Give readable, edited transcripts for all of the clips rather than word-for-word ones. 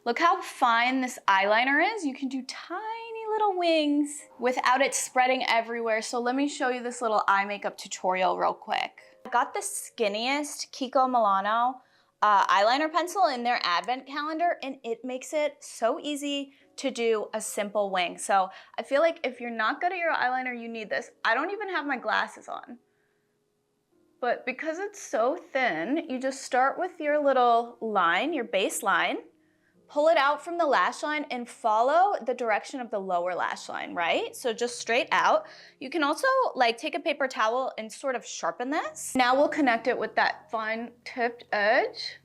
Look how fine this eyeliner is. You can do tiny little wings without it spreading everywhere. So let me show you this little eye makeup tutorial real quick. I got the skinniest Kiko Milano eyeliner pencil in their advent calendar, and it makes it so easy to do a simple wing. So I feel like if you're not good at your eyeliner, you need this. I don't even have my glasses on. But because it's so thin, you just start with your little line, your base line, pull it out from the lash line and follow the direction of the lower lash line, right? So just straight out. You can also like take a paper towel and sort of sharpen this. Now we'll connect it with that fine tipped edge.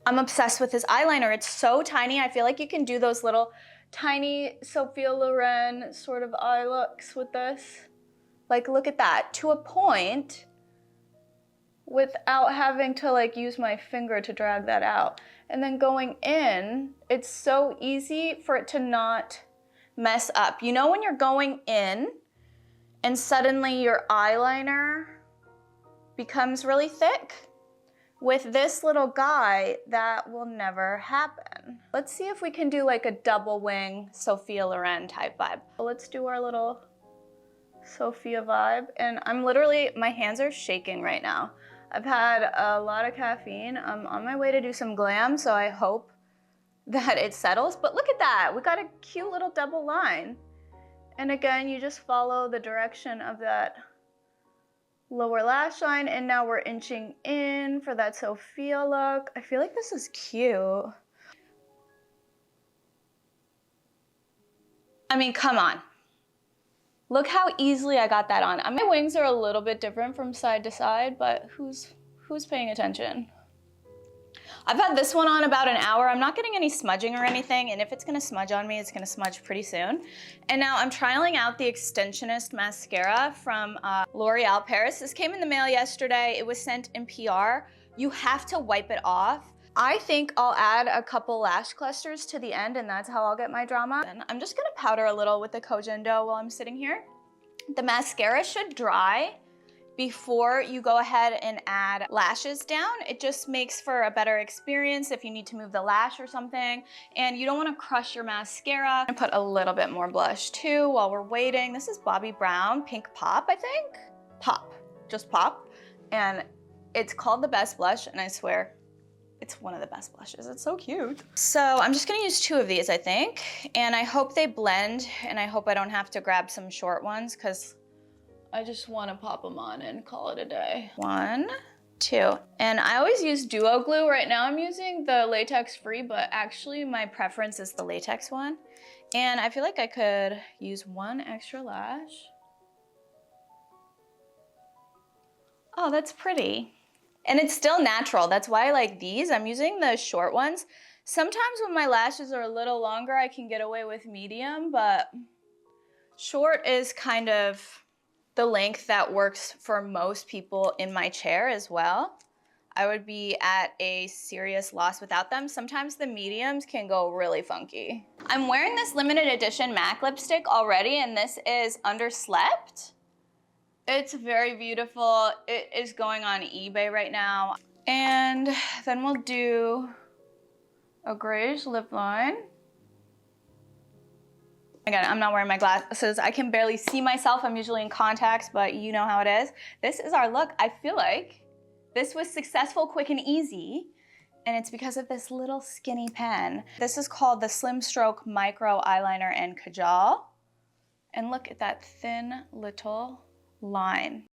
I'm obsessed with this eyeliner. It's so tiny. I feel like you can do those little tiny Sophia Loren sort of eye looks with this. Like, look at that, to a point without having to like use my finger to drag that out. And then going in, it's so easy for it to not mess up. You know when you're going in and suddenly your eyeliner becomes really thick? With this little guy, that will never happen. Let's see if we can do like a double wing Sophia Loren type vibe. Let's do our little Sophia vibe. And I'm literally, my hands are shaking right now. I've had a lot of caffeine. I'm on my way to do some glam, so I hope that it settles. But look at that, we got a cute little double line. And again, you just follow the direction of that lower lash line, and now we're inching in for that Sophia look. I feel like this is cute. I mean, come on. Look how easily I got that on. My wings are a little bit different from side to side, but who's paying attention? I've had this one on about an hour. I'm not getting any smudging or anything, and if it's gonna smudge on me, it's gonna smudge pretty soon. And now I'm trialing out the Extensionist mascara from L'Oreal Paris. This came in the mail yesterday. It was sent in PR. You have to wipe it off. I think I'll add a couple lash clusters to the end, and that's how I'll get my drama. And I'm just gonna powder a little with the Kojin dough while I'm sitting here. The mascara should dry before you go ahead and add lashes down. It just makes for a better experience if you need to move the lash or something, and you don't want to crush your mascara. I'm gonna put a little bit more blush too while we're waiting. This is Bobbi Brown Pink Pop, I think. Pop, just pop. And it's called the best blush, and I swear it's one of the best blushes. It's so cute. So I'm just gonna use 2 of these, I think, and I hope they blend, and I hope I don't have to grab some short ones because I just want to pop them on and call it a day. 1, 2. And I always use duo glue. Right now I'm using the latex free, but actually my preference is the latex one. And I feel like I could use 1 extra lash. Oh, that's pretty. And it's still natural. That's why I like these. I'm using the short ones. Sometimes when my lashes are a little longer, I can get away with medium, but short is kind of the length that works for most people in my chair as well. I would be at a serious loss without them. Sometimes the mediums can go really funky. I'm wearing this limited edition MAC lipstick already, and this is Underslept. It's very beautiful. It is going on eBay right now. And then we'll do a Griege lip line. Again, I'm not wearing my glasses. I can barely see myself. I'm usually in contacts, but you know how it is. This is our look. I feel like this was successful, quick, and easy, and it's because of this little skinny pen. This is called the Slim Stroke Micro Eyeliner and Kajal. And look at that thin little line.